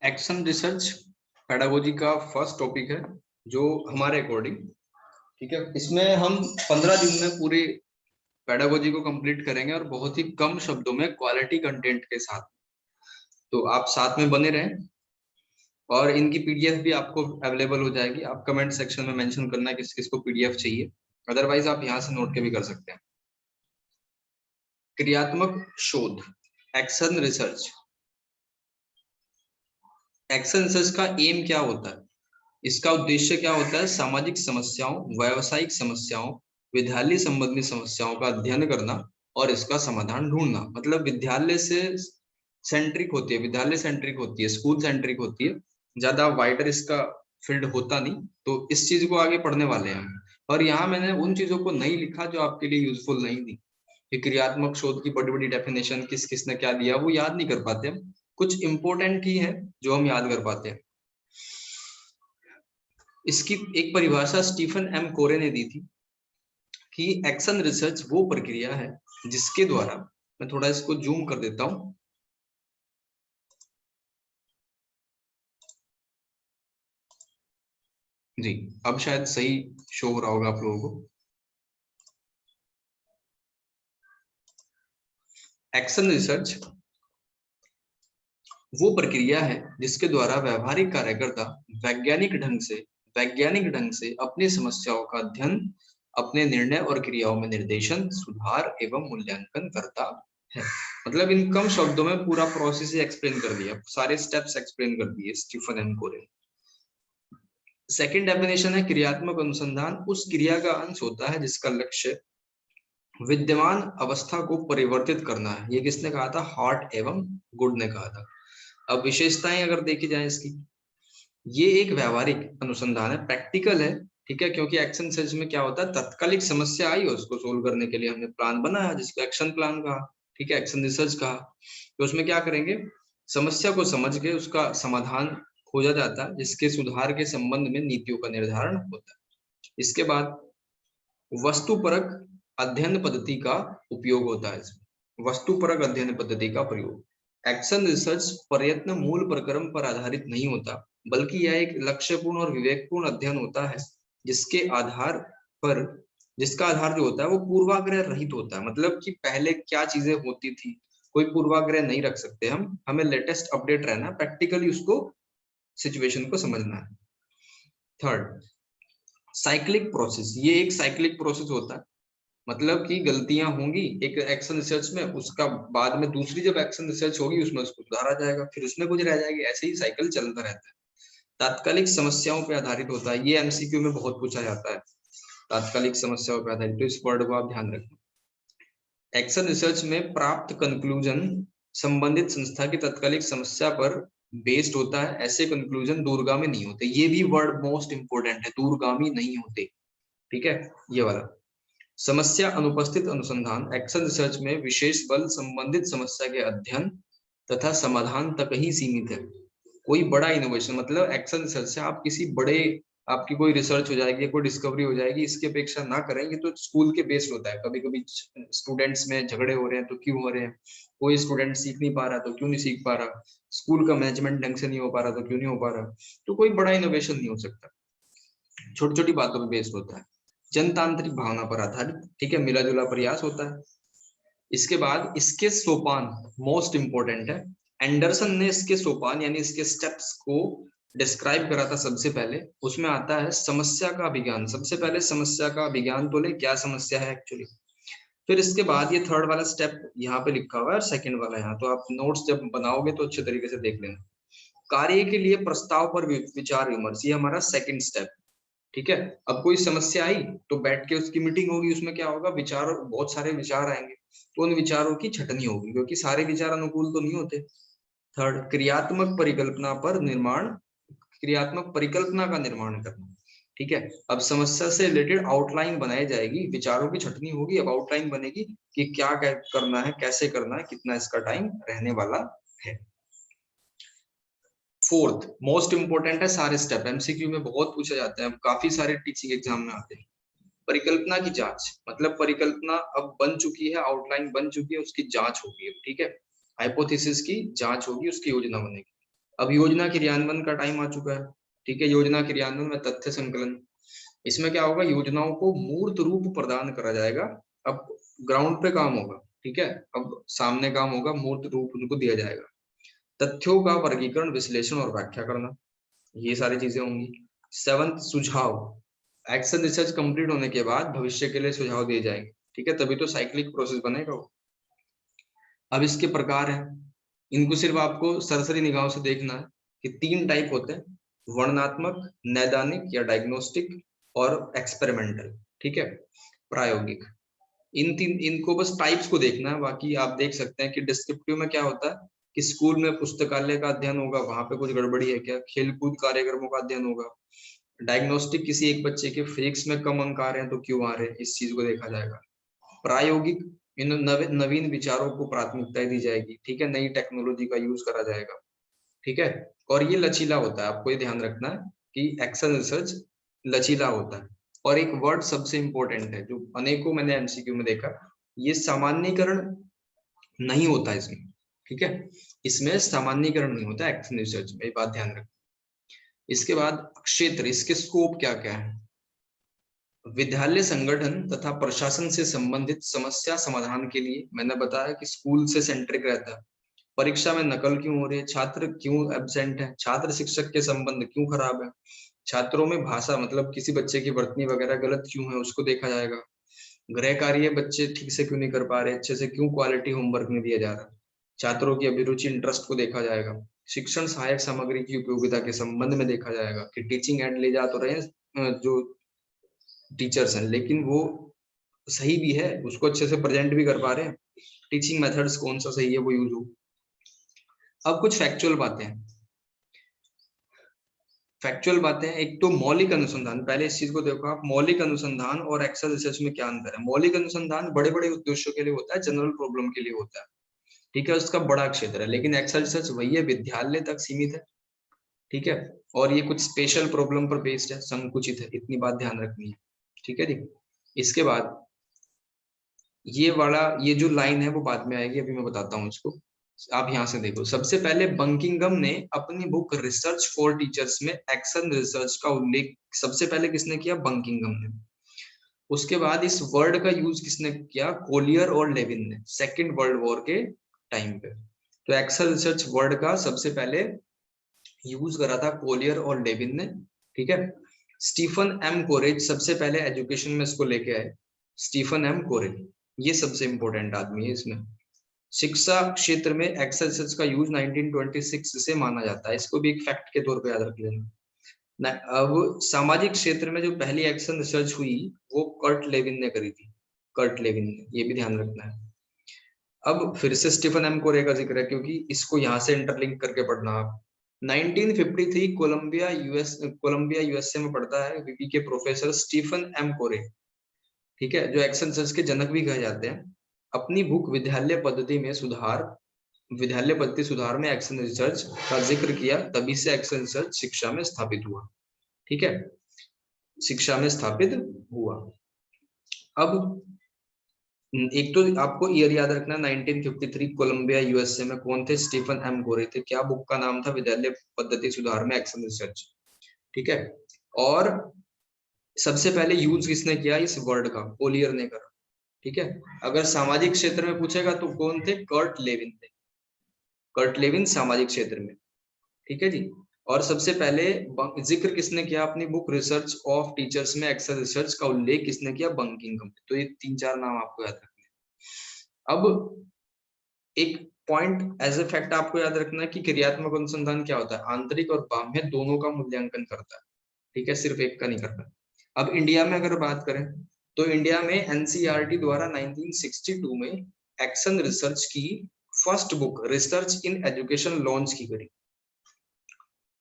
Action research pedagogy का first topic है जो हमारे अकॉर्डिंग, ठीक है, इसमें हम 15 दिन में पूरी पेडागोजी को कंप्लीट करेंगे और बहुत ही कम शब्दों में क्वालिटी कंटेंट के साथ। तो आप साथ में बने रहें और इनकी पीडीएफ भी आपको अवेलेबल हो जाएगी। आप कमेंट सेक्शन में मेंशन करना किस किस को पीडीएफ चाहिए, अदरवाइज आप यहाँ से नोट के भी कर सकते हैं। क्रियात्मक शोध, एक्शन रिसर्च। एक्शन रिसर्च का एम क्या होता है, इसका उद्देश्य क्या होता है? सामाजिक समस्याओं, व्यावसायिक समस्याओं, विद्यालय संबंधी समस्याओं का अध्ययन करना और इसका समाधान ढूंढना। मतलब विद्यालय से सेंट्रिक होती है, विद्यालय सेंट्रिक होती है, स्कूल सेंट्रिक होती है, ज्यादा वाइडर इसका फील्ड होता नहीं। तो इस चीज को आगे पढ़ने वाले हैं हम। और यहाँ मैंने उन चीजों को नहीं लिखा जो आपके लिए यूजफुल नहीं थी। क्रियात्मक शोध की बड़ी बड़ी डेफिनेशन किस किसने क्या दिया वो याद नहीं कर पाते हम, कुछ इंपॉर्टेंट ही है जो हम याद कर पाते हैं। इसकी एक परिभाषा स्टीफन एम कोरे ने दी थी कि एक्शन रिसर्च वो प्रक्रिया है जिसके द्वारा, मैं थोड़ा इसको जूम कर देता हूं, जी अब शायद सही शो हो रहा होगा आप लोगों को। एक्शन रिसर्च वो प्रक्रिया है जिसके द्वारा व्यवहारिक कार्यकर्ता वैज्ञानिक ढंग से अपनी समस्याओं का अध्ययन, अपने निर्णय और क्रियाओं में निर्देशन, सुधार एवं मूल्यांकन करता है। मतलब इन कम शब्दों में पूरा प्रोसेस एक्सप्लेन कर दिया, सारे स्टेप्स एक्सप्लेन कर दिए स्टीफन एम कोरे। सेकंड डेफिनेशन है क्रियात्मक अनुसंधान उस क्रिया का अंश होता है जिसका लक्ष्य विद्यमान अवस्था को परिवर्तित करना है। ये किसने कहा था? हार्ट एवं गुड ने कहा था। अब विशेषताएं अगर देखी जाए इसकी, ये एक व्यावहारिक अनुसंधान है, प्रैक्टिकल है, ठीक है, क्योंकि एक्शन रिसर्च में क्या होता है, तात्कालिक समस्या आई और उसको सोल्व करने के लिए हमने प्लान बनाया जिसको एक्शन प्लान कहा, ठीक है, एक्शन रिसर्च कहा। तो उसमें क्या करेंगे, समस्या को समझ के उसका समाधान खोजा जाता है जिसके सुधार के संबंध में नीतियों का निर्धारण होता है। इसके बाद वस्तुपरक अध्ययन पद्धति का उपयोग होता है। वस्तुपरक अध्ययन पद्धति का प्रयोग, एक्शन रिसर्च प्रयत्न मूल प्रक्रम पर आधारित नहीं होता, बल्कि यह एक लक्ष्यपूर्ण और विवेकपूर्ण अध्ययन होता है जिसके आधार पर, जिसका आधार जो होता है वो पूर्वाग्रह रहित होता है। मतलब कि पहले क्या चीजें होती थी, कोई पूर्वाग्रह नहीं रख सकते हम, हमें लेटेस्ट अपडेट रहना, प्रैक्टिकली उसको सिचुएशन को समझना है। थर्ड, साइक्लिक प्रोसेस, ये एक साइक्लिक प्रोसेस होता है, मतलब कि गलतियां होंगी एक एक्शन रिसर्च में, उसका बाद में दूसरी जब एक्शन रिसर्च होगी उसमें उसको सुधारा जाएगा, फिर उसमें कुछ रह जाएगी, ऐसे ही साइकिल चलता रहता है। तात्कालिक समस्याओं पर आधारित होता है, ये एमसीक्यू में बहुत पूछा जाता है, तात्कालिक समस्याओं पर आधारित, तो इस वर्ड को आप ध्यान रखें। एक्शन रिसर्च में प्राप्त कंक्लूजन संबंधित संस्था की तात्कालिक समस्या पर बेस्ड होता है, ऐसे कंक्लूजन दूरगामी नहीं होते। ये भी वर्ड मोस्ट इंपोर्टेंट है, दूरगामी नहीं होते, ठीक है, ये वाला। समस्या अनुपस्थित अनुसंधान, एक्शन रिसर्च में विशेष बल संबंधित समस्या के अध्ययन तथा समाधान तक ही सीमित है। कोई बड़ा इनोवेशन, मतलब एक्शन रिसर्च से आप किसी बड़े, आपकी कोई रिसर्च हो जाएगी, कोई डिस्कवरी हो जाएगी, इसकी अपेक्षा ना करेंगे। तो स्कूल के बेस्ड होता है, कभी कभी स्टूडेंट्स में झगड़े हो रहे हैं तो क्यों हो रहे हैं, कोई स्टूडेंट सीख नहीं पा रहा तो क्यों नहीं सीख पा रहा, स्कूल का मैनेजमेंट ढंग से नहीं हो पा रहा तो क्यों नहीं हो पा रहा। तो कोई बड़ा इनोवेशन नहीं हो सकता, छोटी छोटी बातों पर बेस्ड होता है, जनतांत्रिक भावना पर आधारित, ठीक है, मिला जुला प्रयास होता है। इसके बाद इसके सोपान मोस्ट इंपोर्टेंट है। एंडरसन ने इसके सोपान यानी इसके स्टेप्स को डिस्क्राइब करा था सबसे पहले, उसमें आता है समस्या का विज्ञान। सबसे पहले समस्या का विज्ञान तो ले, क्या समस्या है एक्चुअली, फिर इसके बाद ये थर्ड वाला स्टेप यहाँ पे लिखा हुआ है और सेकंड वाला यहाँ, तो आप नोट्स जब बनाओगे तो अच्छे तरीके से देख लेना। कार्य के लिए प्रस्ताव पर विचार विमर्श, ये हमारा सेकंड स्टेप, ठीक है। अब कोई समस्या आई तो बैठ के उसकी मीटिंग होगी, उसमें क्या होगा, विचार, बहुत सारे विचार आएंगे, तो उन विचारों की छटनी होगी क्योंकि सारे विचार अनुकूल तो नहीं होते। थर्ड, क्रियात्मक परिकल्पना पर निर्माण, क्रियात्मक परिकल्पना का निर्माण करना, ठीक है। अब समस्या से रिलेटेड आउटलाइन बनाई जाएगी, विचारों की छटनी होगी, अब आउटलाइन बनेगी कि क्या करना है, कैसे करना है, कितना इसका टाइम रहने वाला है। फोर्थ मोस्ट इंपोर्टेंट है, सारे स्टेप एमसीक्यू में बहुत पूछा जाता है, काफी सारे टीचिंग एग्जाम में आते हैं। परिकल्पना की जांच, मतलब परिकल्पना अब बन चुकी है, आउटलाइन बन चुकी है, उसकी जांच होगी, ठीक है, हाइपोथेसिस की जांच होगी, उसकी योजना बनेगी। अब योजना क्रियान्वयन का टाइम आ चुका है, ठीक है। योजना क्रियान्वयन में तथ्य संकलन, इसमें क्या होगा, योजनाओं को मूर्त रूप प्रदान करा जाएगा। अब ग्राउंड पे काम होगा, ठीक है, अब सामने काम होगा, मूर्त रूप उनको दिया जाएगा। तथ्यों का वर्गीकरण, विश्लेषण और व्याख्या करना, ये सारी चीजें होंगी। 7th सुझाव, एक्शन रिसर्च कंप्लीट होने के बाद भविष्य के लिए सुझाव दिए जाएंगे, ठीक है, तभी तो साइक्लिक प्रोसेस बनेगा वो। अब इसके प्रकार है, इनको सिर्फ आपको सरसरी निगाहों से देखना है कि 3 टाइप होते हैं, वर्णनात्मक, नैदानिक या डायग्नोस्टिक और एक्सपेरिमेंटल, ठीक है, प्रायोगिक। इनको बस टाइप्स को देखना है, बाकी आप देख सकते हैं कि डिस्क्रिप्टिव में क्या होता है कि स्कूल में पुस्तकालय का अध्ययन होगा, वहां पे कुछ गड़बड़ी है क्या, खेलकूद कार्यक्रमों का अध्ययन होगा। डायग्नोस्टिक, किसी एक बच्चे के फिजिक्स में कम अंक आ रहे हैं तो क्यों आ रहे हैं, इस चीज को देखा जाएगा। प्रायोगिक, इन नवीन विचारों को प्राथमिकता दी जाएगी, ठीक है, नई टेक्नोलॉजी का यूज करा जाएगा, ठीक है। और ये लचीला होता है, आपको ये ध्यान रखना है कि एक्शन रिसर्च लचीला होता है। और एक वर्ड सबसे इंपॉर्टेंट है जो अनेकों मैंने एमसीक्यू में देखा, ये सामान्यीकरण नहीं होता इसमें, ठीक है, इसमें सामान्यीकरण नहीं होता एक्शन रिसर्च में, ये बात ध्यान रखना। इसके बाद क्षेत्र, इसके स्कोप क्या क्या है, विद्यालय संगठन तथा प्रशासन से संबंधित समस्या समाधान के लिए, मैंने बताया कि स्कूल से सेंट्रिक रहता है। परीक्षा में नकल क्यों हो रही है, छात्र क्यों एब्सेंट है, छात्र शिक्षक के संबंध क्यों खराब है, छात्रों में भाषा मतलब किसी बच्चे की वर्तनी वगैरह गलत क्यों है, उसको देखा जाएगा। गृह कार्य बच्चे ठीक से क्यों नहीं कर पा रहे, अच्छे से क्यों क्वालिटी होमवर्क नहीं दिया जा रहा, छात्रों की अभिरुचि इंटरेस्ट को देखा जाएगा। शिक्षण सहायक सामग्री की उपयोगिता के संबंध में देखा जाएगा कि टीचिंग एड ले जा तो रहे हैं जो टीचर्स हैं, लेकिन वो सही भी है, उसको अच्छे से प्रेजेंट भी कर पा रहे हैं, टीचिंग मेथड्स कौन सा सही है वो यूज हो। अब कुछ फैक्चुअल बातें हैं, फैक्चुअल बातें, एक तो मौलिक अनुसंधान, पहले इस चीज को देखो आप, मौलिक अनुसंधान और एक्सेल रिसर्च में क्या अंतर है। मौलिक अनुसंधान बड़े बड़े उद्देश्यों के लिए होता है, जनरल प्रॉब्लम के लिए होता है, ठीक है, उसका बड़ा क्षेत्र है। लेकिन एक्सेल रिसर्च वही है, विद्यालय तक सीमित है, ठीक है, और ये कुछ स्पेशल प्रॉब्लम पर बेस्ड है, संकुचित है, इतनी बात ध्यान रखनी है, ठीक है जी। इसके बाद ये वाला, ये जो लाइन है वो बाद में आएगी, अभी मैं बताता हूँ इसको। आप यहाँ से देखो, सबसे पहले बंकिंगम ने अपनी बुक रिसर्च फॉर टीचर्स में एक्शन रिसर्च का उल्लेख सबसे पहले किसने किया, बंकिंगम ने। उसके बाद इस वर्ड का यूज किसने किया, कोलियर और लेविन ने, सेकेंड वर्ल्ड वॉर के टाइम पे। तो एक्शन रिसर्च वर्ड का सबसे पहले यूज करा था कोलियर और लेविन ने, ठीक है। स्टीफन एम कोरेज सबसे पहले एजुकेशन में इसको लेके आए, स्टीफन एम कोरेज, ये सबसे इंपॉर्टेंट आदमी है इसमें। शिक्षा क्षेत्र में एक्सेल रिसर्च का यूज 1926 से माना जाता है, इसको भी एक फैक्ट के तौर पे याद रख लेना। अब सामाजिक क्षेत्र में जो पहली एक्शन रिसर्च हुई वो कर्ट लेविन ने करी थी, कर्ट लेविन ने, ये भी ध्यान रखना है। अब फिर से स्टीफन एम कोरे का जिक्र है क्योंकि इसको यहाँ से इंटरलिंक करके पढ़ना आप। 1953 कोलंबिया यूएसए में पढ़ता है विकी के प्रोफेसर स्टीफन एम कोरे, ठीक है, जो एक्शन रिसर्च के जनक भी कहे जाते हैं। अपनी बुक विद्यालय पद्धति सुधार में एक्शन रिसर्च का जिक्र किया, तभी से एक्शन रिसर्च शिक्षा में स्थापित हुआ, ठीक है, शिक्षा में स्थापित हुआ। अब एक तो आपको ईयर याद रखना, 1953 कोलंबिया यूएसए में कौन थे, स्टीफन एम कोरे थे, क्या बुक का नाम था, विद्यालय पद्धति सुधार में एक्शन रिसर्च, ठीक है। और सबसे पहले यूज किसने किया इस वर्ड का, कोलियर ने करा, ठीक है। अगर सामाजिक क्षेत्र में पूछेगा तो कौन थे, कर्ट लेविन थे, कर्ट लेविन सामाजिक क्षेत्र में, ठीक है जी। और सबसे पहले जिक्र किसने किया अपनी बुक रिसर्च ऑफ टीचर्स में एक्सेल रिसर्च का उल्लेख किसने किया, बंकिंगम। तो ये 3-4 नाम आपको याद रखने हैं। अब एक पॉइंट एज ए फैक्ट आपको याद रखना है कि क्रियात्मक अनुसंधान क्या होता है, आंतरिक और बाह्य दोनों का मूल्यांकन करता है, ठीक है, सिर्फ एक का नहीं करता। अब इंडिया में अगर बात करें तो इंडिया में एनसीईआरटी द्वारा 1962 में एक्शन रिसर्च की first book research in education launch की गई,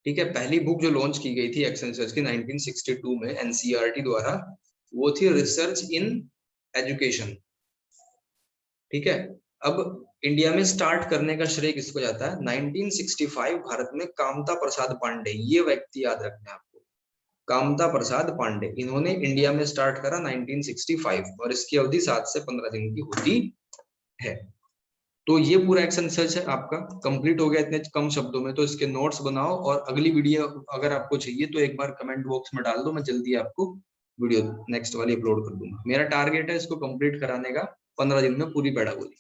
ठीक है। पहली बुक जो लॉन्च की गई थी एक्शन रिसर्च की 1962 में एनसीईआरटी द्वारा, वो थी रिसर्च इन एजुकेशन, ठीक है। अब इंडिया में स्टार्ट करने का श्रेय किसको जाता है, 1965 भारत में कामता प्रसाद पांडे, ये व्यक्ति याद रखना है आपको, कामता प्रसाद पांडे, इन्होंने इंडिया में स्टार्ट करा 1965 और इसकी अवधि 7 से 15 दिन की होती है, तो ये पूरा एक्शन सर्च है आपका कंप्लीट हो गया इतने कम शब्दों में। तो इसके नोट्स बनाओ और अगली वीडियो अगर आपको चाहिए तो एक बार कमेंट बॉक्स में डाल दो, मैं जल्दी आपको वीडियो नेक्स्ट वाली अपलोड कर दूंगा। मेरा टारगेट है इसको कंप्लीट कराने का 15 दिन में पूरी पेडागोजी।